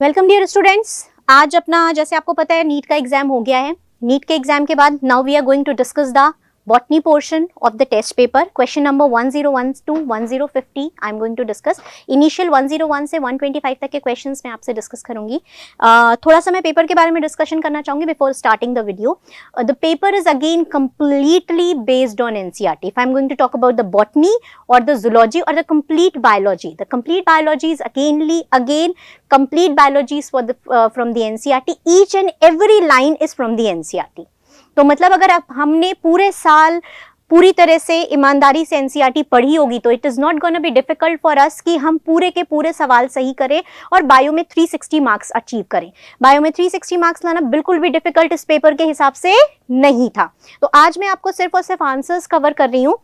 Welcome dear students. आज अपना जैसे आपको पता है नीट का एग्जाम हो गया है। नीट के एग्जाम के बाद now we are going to discuss the botany portion of the test paper. Question number 1012 1050 I am going to discuss. Initial 101 से 125 तक के क्वेश्चंस मैं आपसे डिस्कस करूंगी। थोड़ा सा मैं पेपर के बारे में डिस्कशन करना चाहूंगी before starting the video. The paper is again completely based on NCERT. If I'm going to talk about the botany or the zoology or the complete biology, the complete biology is again complete biology is for the from the NCERT. Each and every line is from the NCERT. तो मतलब अगर हमने पूरे साल पूरी तरह से ईमानदारी से एनसीईआरटी पढ़ी होगी तो it is not gonna be difficult for us कि हम पूरे के पूरे सवाल सही करें और बायो में 360 मार्क्स अचीव करें। बायो में 360 मार्क्स लाना बिल्कुल भी डिफिकल्ट इस पेपर के हिसाब से नहीं था। तो आज मैं आपको सिर्फ और सिर्फ आंसर्स कवर कर रही हूँ,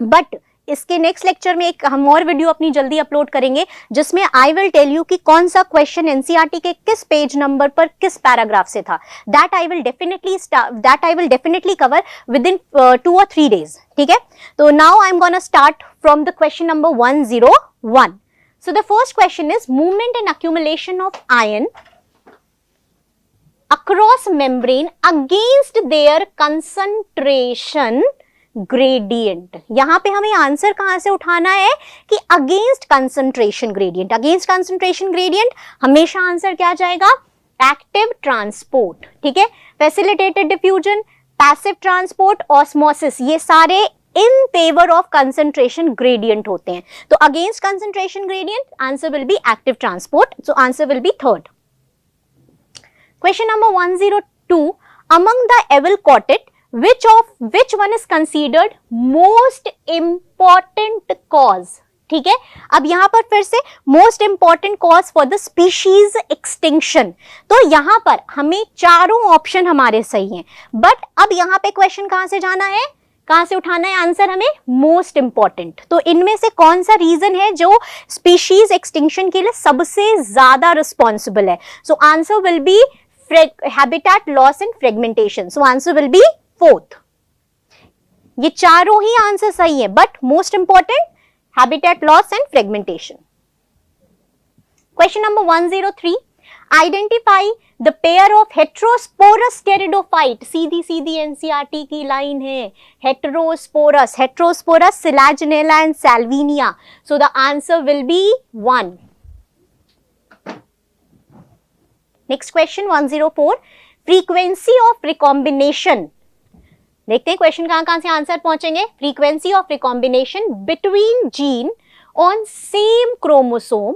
बट इसके नेक्स्ट लेक्चर में एक हम और वीडियो अपनी जल्दी अपलोड करेंगे जिसमें आई विल टेल यू कि कौन सा क्वेश्चन एनसीईआरटी के किस पेज नंबर पर किस पैराग्राफ से था। That I will definitely cover with in 2 or 3 days। ठीक है, तो now I am gonna start from the question number 101। So the first question is movement and accumulation of ion across membrane against their concentration gradient। यहां पे हमें answer कहां से उठाना है कि against concentration gradient. Against concentration gradient हमेशा answer क्या जाएगा? Active transport. ठीक है, facilitated diffusion, passive transport, osmosis, ये सारे in favour of concentration gradient होते हैं। तो against concentration gradient answer will be active transport. So answer will B third. Question number 102, among the above quoted, which one is considered most important cause? ठीक है, अब यहां पर फिर से most important cause for the species extinction। तो यहां पर हमें चारों ऑप्शन हमारे सही हैं, बट अब यहां पे क्वेश्चन कहां से जाना है, कहां से उठाना है आंसर हमें? Most important. तो इनमें से कौन सा रीजन है जो स्पीशीज एक्सटिंक्शन के लिए सबसे ज्यादा रिस्पॉन्सिबल है? सो answer will B habitat loss and fragmentation. So answer will be fourth. ये चारों ही आंसर सही है, but most important habitat loss and fragmentation. Question number 103, identify the pair of heterosporous pteridophyte। Sidhi Sidhi NCERT की line है। heterosporous Selaginella and Salvinia। So the answer will be 1. Next question 104, frequency of recombination. देखते हैं question कहां से answer पहुंचेंगे। Frequency of recombination between gene on same chromosome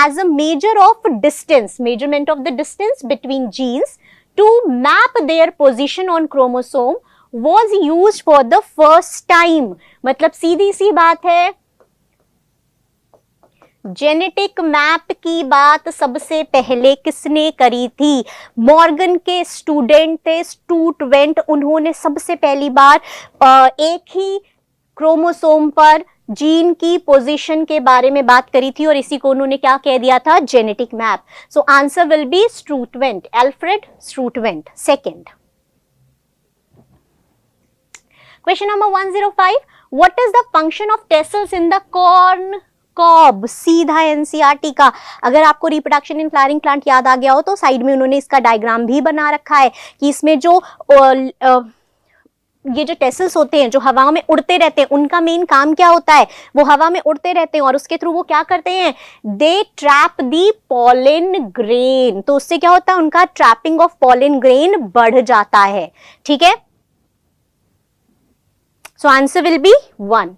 as a measure of distance, measurement of the distance between genes to map their position on chromosome was used for the first time. मतलब सीधी सी बात है, genetic map की बात सबसे पहले किसने करी थी? मॉर्गन के स्टूडेंट थे स्टूट वेंट। उन्होंने सबसे पहली बार एक ही क्रोमोसोम पर जीन की पोजीशन के बारे में बात करी थी और इसी को उन्होंने क्या कह दिया था? Genetic map. So answer will be Sturtevant, Alfred Sturtevant, second. Question number 105, what is the function of tassels in the corn cob? सीधा एनसीईआरटी का। अगर आपको रिप्रोडक्शन इन फ्लावरिंग प्लांट याद आ गया हो तो साइड में उन्होंने इसका डायग्राम भी बना रखा है कि इसमें जो ये जो टेसल्स होते हैं जो हवा में उड़ते रहते हैं, उनका मेन काम क्या होता है? वो हवा में उड़ते रहते हैं और उसके थ्रू वो क्या करते हैं? दे ट्रैप दी पॉलन ग्रेन। तो उससे क्या होता है? उनका ट्रैपिंग ऑफ पॉलन ग्रेन बढ़ जाता है। ठीक है, सो answer will be 1।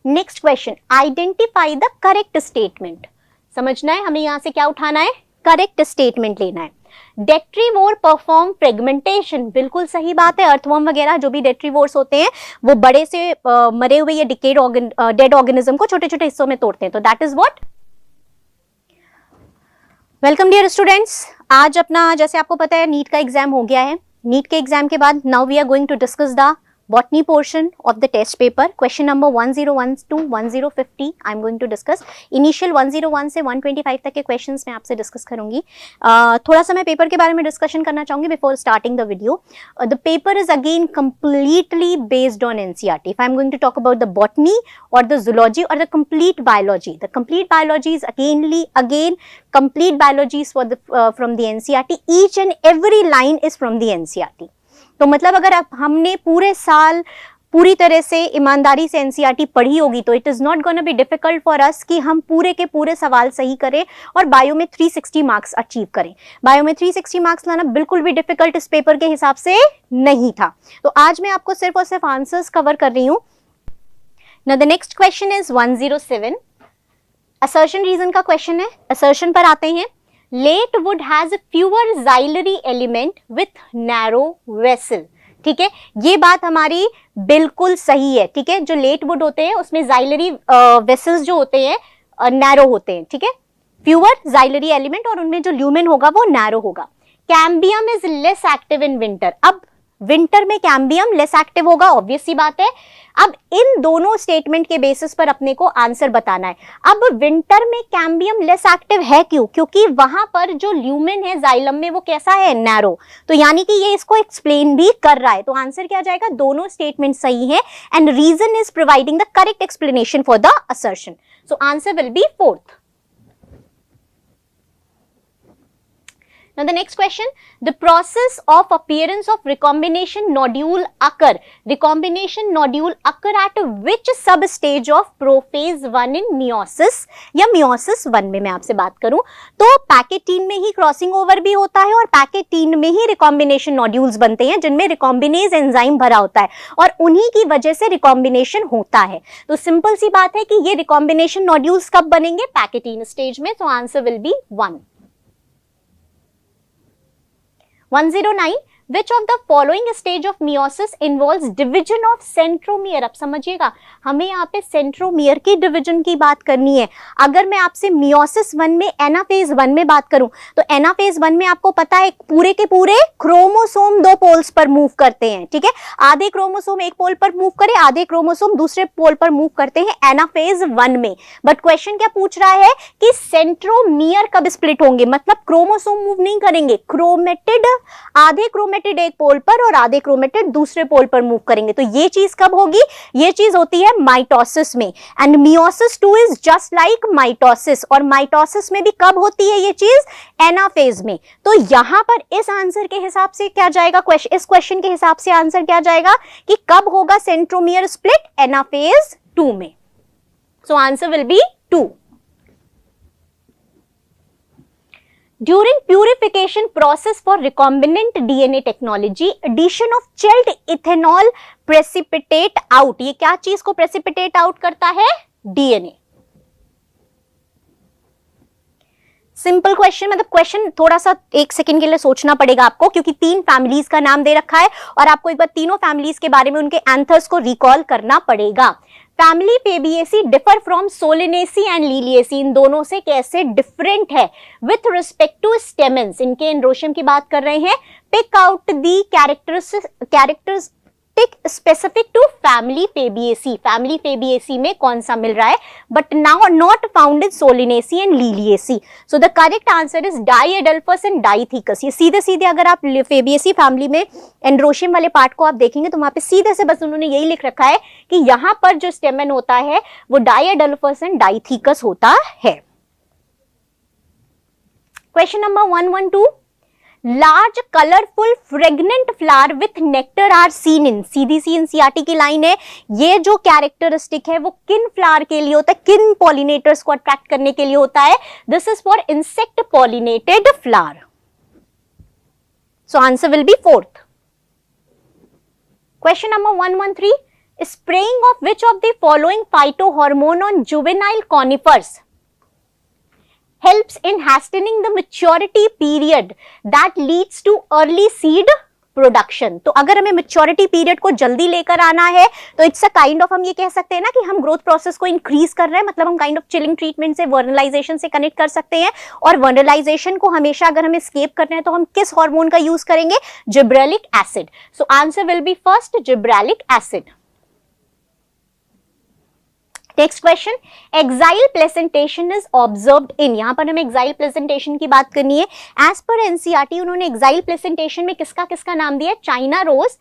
Next question, identify the correct statement. समझना है हमें यहां से क्या उठाना है? करेक्ट स्टेटमेंट लेना है। डेट्रीवोर परफॉर्म फ्रेगमेंटेशन, बिल्कुल सही बात है। अर्थवर्म वगैरह जो भी डेट्रीवोर्स होते हैं वो बड़े से मरे हुए या डिकेड डेड ऑर्गेनिज्म को छोटे छोटे हिस्सों में तोड़ते हैं। तो that is what. Welcome dear students. आज अपना जैसे आपको पता है नीट का एग्जाम हो गया है। नीट के एग्जाम के बाद now we are going to discuss the botany portion of the test paper. Question number 101 to 1050 I am going to discuss. Initial 101 से 125 तक के questions मैं आपसे discuss करूंगी. थोड़ा सा मैं पेपर के बारे में discussion करना चाहूंगी before starting the video. The paper is again completely based on NCERT. If I am going to talk about the botany or the zoology or the complete biology, the complete biology is again complete biology is for the from the NCERT. Each and every line is from the NCERT. तो मतलब अगर हमने पूरे साल पूरी तरह से ईमानदारी से एनसीईआरटी पढ़ी होगी तो it is not gonna be difficult for us कि हम पूरे के पूरे सवाल सही करें और बायो में 360 मार्क्स अचीव करें. बायो में 360 मार्क्स लाना बिल्कुल भी डिफिकल्ट इस पेपर के हिसाब से नहीं था. तो आज मैं आपको सिर्फ और सिर्फ आंसर्स कवर कर रही हूं. Now the next question is 107. Assertion reason का क्वेश्चन है. असर्शन पर आते हैं. Late wood has fewer xylary element with narrow vessel. ठीक है, ये बात हमारी बिल्कुल सही है. ठीक है, जो लेट वुड होते हैं उसमें xylary vessels जो होते हैं नैरो होते हैं. ठीक है, fewer xylary element और उनमें जो ल्यूमेन होगा वो नैरो होगा. Cambium is less active in winter. अब विंटर में कैम्बियम लेस एक्टिव होगा, ऑब्वियस सी बात है. अब इन दोनों स्टेटमेंट के बेसिस पर अपने को आंसर बताना है. अब विंटर में कैम्बियम लेस एक्टिव है क्यों? क्योंकि वहां पर जो ल्यूमेन है जाइलम में वो कैसा है? नैरो. तो यानी कि ये इसको एक्सप्लेन भी कर रहा है. तो आंसर क्या जाएगा? दोनों स्टेटमेंट सही है and reason is providing the correct explanation for the assertion. So answer will be fourth. Now the next question, the process of appearance of recombination nodule occur. Recombination nodule occur at which substage of prophase 1 in meiosis या meiosis 1 में मैं आपसे बात करूं तो pachytene में ही crossing over भी होता है और पैकेटीन में ही रिकॉम्बिनेशन नोड्यूल्स बनते हैं जिनमें रिकॉम्बिनेज एंजाइम भरा होता है और उन्हीं की वजह से रिकॉम्बिनेशन होता है. तो सिंपल सी बात है कि ये रिकॉम्बिनेशन नोड्यूल्स कब बनेंगे? पैकेटीन स्टेज में. तो answer will be 1. 109. Which of the following stage of meiosis involves division of centromere? अब समझिएगा, हमें यहाँ पे सेंट्रोमियर की डिवीजन की बात करनी है. अगर मैं आपसे मियोसिस 1 में एनाफेज 1 में बात करूं तो एनाफेज 1 में आपको पता है पूरे के पूरे क्रोमोसोम 2 पोल्स पर मूव करते हैं. ठीक है, आधे क्रोमोसोम एक पोल पर मूव करे, आधे क्रोमोसोम दूसरे पोल पर मूव करते हैं एनाफेज 1 में. बट क्वेश्चन क्या पूछ रहा है कि सेंट्रोमियर कब स्प्लिट होंगे? मतलब क्रोमोसोम मूव नहीं करेंगे, क्रोमेटिड आधे क्रोमेटिड एक पोल पर और आधे क्रोमेटिड दूसरे पोल पर मूव करेंगे. तो ये चीज कब होगी? ये चीज होती है माइटोसिस में. And meiosis 2 is just like mitosis और माइटोसिस में भी कब होती है ये चीज? एनाफेज में. तो यहां पर इस आंसर के हिसाब से क्या जाएगा? इस क्वेश्चन के हिसाब से आंसर क्या जाएगा कि कब होगा सेंट्रोमियर स्प्लिट? एनाफेज 2 में. सो answer will B 2. During purification process for recombinant DNA technology, addition of chilled ethanol precipitate out. ये क्या चीज को precipitate out करता है? DNA. सिंपल क्वेश्चन, मतलब क्वेश्चन थोड़ा सा एक सेकंड के लिए सोचना पड़ेगा आपको क्योंकि 3 फैमिलीज का नाम दे रखा है और आपको एक बार तीनों फैमिलीज के बारे में उनके एंथर्स को रिकॉल करना पड़ेगा. Family Fabaceae differ from Solanaceae and Liliaceae. इन दोनों से कैसे डिफरेंट है? With respect to stamens. इनके एंड्रोशियम की बात कर रहे हैं. Pick out the characteristic specific to family Fabaceae. Family Fabaceae में कौन सा मिल रहा है? But now not found in Solanaceae and Liliaceae. So the correct answer is diadelphous and dithecous. ये सीधे सीधे अगर आप फेबिएसी फैमिली में एंड्रोशियम वाले पार्ट को आप देखेंगे तो वहां पे सीधे से बस उन्होंने यही लिख रखा है कि यहां पर जो स्टेमन होता है वो डाइएडल्फस एंड डाइथीकस होता है. Question number 112. Large colourful fragrant flower with nectar are seen in. सीधी सी एनसीईआरटी की लाइन है. ये जो कैरेक्टरिस्टिक है वो किन फ्लावर के लिए होता है? किन पॉलिनेटर्स को अट्रैक्ट करने के लिए होता है? This is for insect pollinated flower. So answer will be 4th. Question number 113. Spraying of which of the following phytohormone on juvenile conifers helps in hastening the maturity period that leads to early seed production. तो अगर हमें maturity period को जल्दी लेकर आना है तो it's a kind of, हम ये कह सकते हैं ना कि हम ग्रोथ प्रोसेस को इंक्रीज कर रहे हैं, मतलब हम काइंड ऑफ चिलिंग ट्रीटमेंट से वर्नलाइजेशन से कनेक्ट कर सकते हैं। और वर्नलाइजेशन को हमेशा अगर हमें स्केप करना है तो हम किस हार्मोन का यूज करेंगे? Gibberellic acid. So answer will B first gibberellic acid. Next question, exile placentation is observed in, यहां पर हमें एक्साइल प्लेसेंटेशन की बात करनी है। एज पर एनसीईआरटी उन्होंने एक्साइल प्लेसेंटेशन में किसका किसका नाम दिया है? चाइना रोज,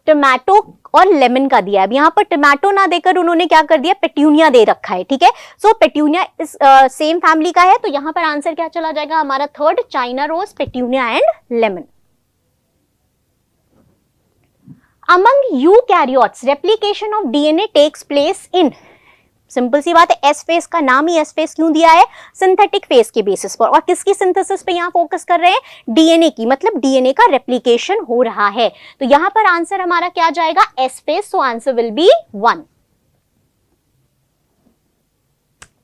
टोमेटो और लेमन का दिया है। अब यहाँ पर टोमेटो ना देकर उन्होंने क्या कर दिया? पेट्यूनिया दे रखा है, ठीक है। सो पेट्यूनिया इस सेम फैमिली का है, तो यहाँ पर आंसर क्या चला जाएगा हमारा? Third, China rose, petunia and lemon. Among eukaryotes replication of DNA takes place in, simple सी बात है, एस फेस का नाम ही एस फेस क्यों दिया है? सिंथेटिक फेस के बेसिस पर। और किसकी सिंथेसिस पे यहाँ फोकस कर रहे हैं? डीएनए की, मतलब डीएनए का रेप्लिकेशन हो रहा है। तो यहाँ पर आंसर हमारा क्या जाएगा? S phase. So answer will be 1।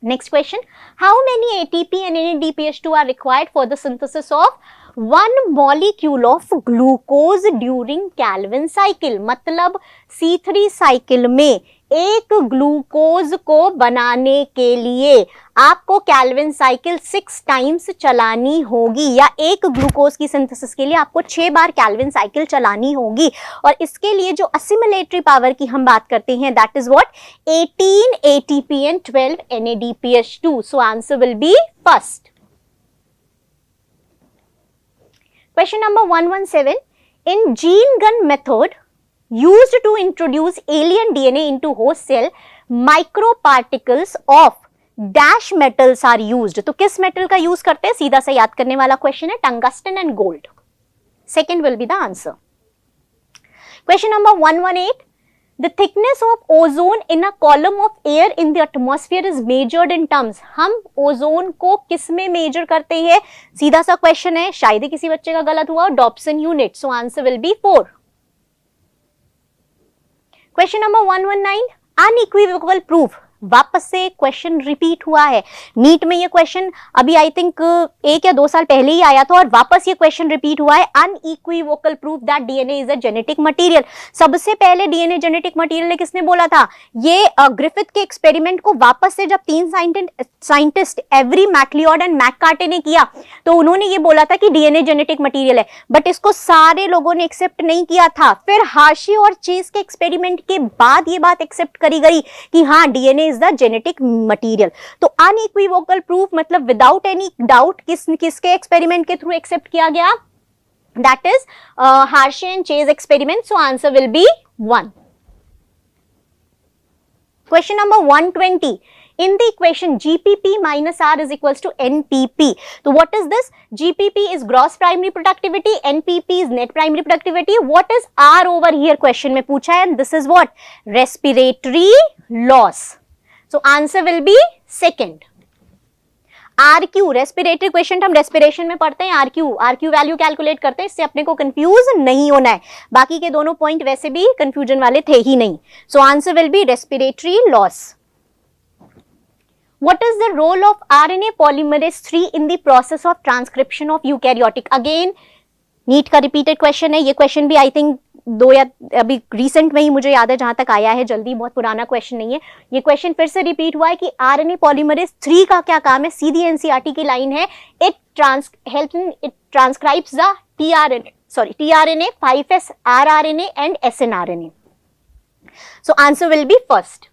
Next question, how many ATP and NADPH2 are required for the synthesis of 1 molecule of glucose during Calvin cycle? मतलब C3 साइकिल में एक ग्लूकोज को बनाने के लिए आपको कैल्विन साइकिल 6 टाइम्स चलानी होगी, या एक ग्लूकोज की सिंथेसिस के लिए आपको 6 बार कैल्विन साइकिल चलानी होगी। और इसके लिए जो असिमिलेटरी पावर की हम बात करते हैं, that is what? 18 ATP and 12 NADPH2। So answer will B first. Question number 117. In gene gun method used to introduce alien DNA into host cell, microparticles of dash metals are used. तो किस metal का use करते हैं? सीधा सा याद करने वाला क्वेश्चन है, tungsten and gold. Second will be the answer. Question number 118. The thickness of ozone in a column of air in the atmosphere is measured in terms. हम ओजोन को किस में मेजर करते हैं? सीधा सा क्वेश्चन है, शायद ही किसी बच्चे का गलत हुआ। Dobson unit. So answer will B 4। Question number 119. Unequivocal proof, वापस से क्वेश्चन रिपीट हुआ है। नीट में ये क्वेश्चन अभी आई थिंक 1 या 2 साल पहले ही आया था और वापस ये क्वेश्चन रिपीट हुआ है। Unequivocal proof that DNA is a genetic material. सबसे पहले डीएनए जेनेटिक मटेरियल किसने बोला था? ये ग्रिफिथ के एक्सपेरिमेंट को वापस से जब 3 साइंटिस्ट एवरी मैक्लियोड एंड मैककार्टे ने किया तो उन्होंने ये बोला था कि डीएनए जेनेटिक मटेरियल है, बट इसको सारे लोगों ने एक्सेप्ट नहीं किया था। फिर हार्शी और चेज के एक्सपेरिमेंट के बाद ये बात एक्सेप्ट करी गई कि हाँ, DNA is the genetic material. तो अनइक्विवोकल प्रूफ मतलब विदाउट एनी डाउट किसके एक्सपेरिमेंट के थ्रू एक्सेप्ट किया गया? That is Hershey and Chase experiment. So answer will be 1। Question number 120. In the equation GPP minus R is equals to NPP. So what is this? GPP is gross primary productivity, NPP is net primary productivity. What is R over here? Question में पूछा है, and this is what? Respiratory loss. So answer will be second. RQ, respiratory question हम respiration में पढ़ते हैं। RQ value calculate करते हैं, इससे अपने को कंफ्यूज नहीं होना है। बाकी के दोनों पॉइंट वैसे भी कंफ्यूजन वाले थे ही नहीं। सो answer will B respiratory loss. What is the role of RNA polymerase 3 in the process of transcription of eukaryotic? Again, NEET का रिपीटेड क्वेश्चन है। ये क्वेश्चन भी आई थिंक 2 या अभी रिसेंट में ही मुझे याद है जहां तक आया है, जल्दी, बहुत पुराना क्वेश्चन नहीं है। ये क्वेश्चन फिर से रिपीट हुआ है कि RNA polymerase 3 का क्या काम है? सीधी एनसीईआरटी की लाइन है, it transcribes the tRNA, 5S rRNA and snRNA. So answer will be first.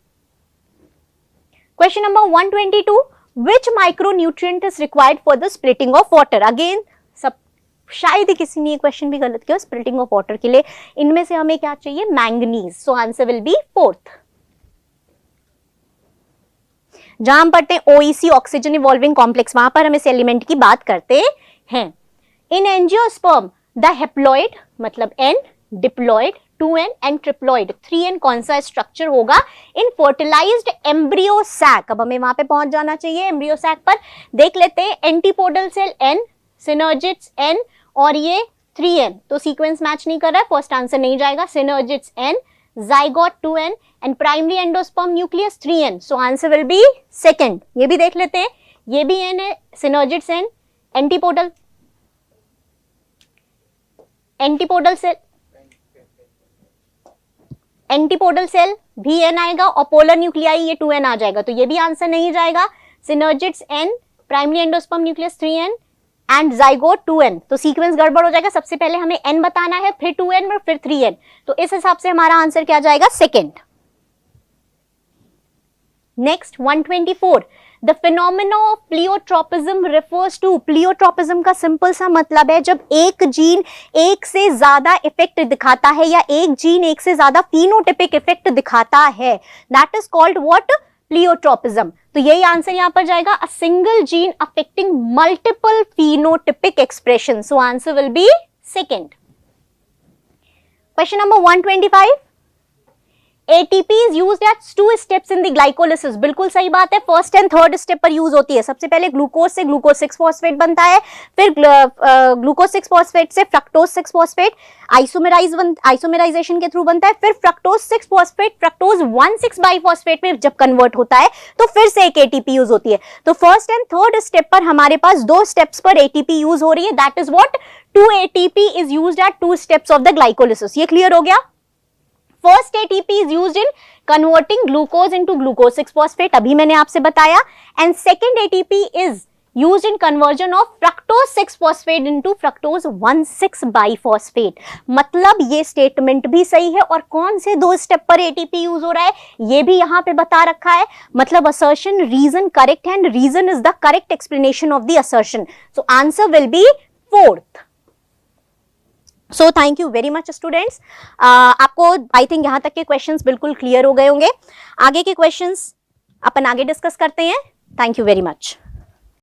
Question number 122. Which micronutrient is required for the splitting of water? Again, शायद ही किसी ने ये क्वेश्चन भी गलत किया। स्प्लिटिंग ऑफ वाटर के लिए इनमें से हमें क्या चाहिए? Manganese. So answer will be 4th। जहां हम पढ़ते हैं OEC, ऑक्सीजन इवॉल्विंग कॉम्प्लेक्स, वहां पर हम इस एलिमेंट की बात करते हैं। इन एंजियोस्पर्म द हेप्लॉइड मतलब N, diploid 2N and triploid 3N कौन सा स्ट्रक्चर होगा? इन फर्टिलाइज्ड एम्ब्रियो सैक। अब हमें वहां पे पहुंच जाना चाहिए एम्ब्रियो सैक पर। देख लेते हैं, antipodal cell N, synergids N और ये 3N, तो सीक्वेंस मैच नहीं कर रहा है, फर्स्ट आंसर नहीं जाएगा। Synergids N, zygote 2N and primary endosperm nucleus 3N। So answer will be second. ये भी देख लेते हैं, ये भी N है, synergids N, antipodal cell antipodal cell भी एन आएगा और पोलर न्यूक्लियाई ये 2n आ जाएगा, तो ये भी आंसर नहीं जाएगा। Synergids n, primary endosperm nucleus 3n and zygote 2n, तो सीक्वेंस गड़बड़ हो जाएगा। सबसे पहले हमें n बताना है, फिर 2n और फिर 3n, तो इस हिसाब से हमारा आंसर क्या जाएगा, second. Next 124, the phenomena of pleiotropism refers to. Pleiotropism का सिंपल सा मतलब है जब एक जीन एक से ज्यादा इफेक्ट दिखाता है या एक जीन एक से ज्यादा फिनोटाइपिक इफेक्ट दिखाता है, दैट इज कॉल्ड व्हाट, प्लियोट्रोपिज्म। तो यही आंसर यहां पर जाएगा, a single gene affecting multiple phenotypic expression, so answer will be second. Question number 125, ATP is used at 2 steps in the glycolysis। बिल्कुल सही बात है, फर्स्ट एंड थर्ड स्टेप पर यूज होती है। सबसे पहले ग्लूकोज से ग्लूकोज 6 फॉस्फेट बनता है, फिर ग्लूकोज 6 फॉस्फेट से फ्रक्टोज 6 फॉस्फेट आइसोमेराइजेशन के थ्रू बनता है, फिर फ्रक्टोज 6 फॉस्फेट फ्रक्टोज 1,6 बाइफॉस्फेट में जब कन्वर्ट होता है तो फिर से एक ATP यूज होती है। तो फर्स्ट एंड थर्ड स्टेप पर हमारे पास 2 स्टेप्स पर ATP यूज हो रही है, that is what, 2 ATP is used at 2 steps of the glycolysis। ये क्लियर हो गया। First ATP is used in converting glucose into glucose 6 phosphate, अभी मैंने आपसे बताया, and second ATP is used in conversion of fructose 6 phosphate into fructose 1,6 biphosphate। मतलब ये statement भी सही है, और कौन से 2 स्टेप पर ATP यूज हो रहा है ये भी यहाँ पे बता रखा है। मतलब assertion, reason correct and reason is the correct explanation of the assertion, so answer will be fourth। So thank you very much students. आपको आई थिंक यहाँ तक के क्वेश्चंस बिल्कुल क्लियर हो गए होंगे। आगे के क्वेश्चंस अपन आगे डिस्कस करते हैं। Thank you very much.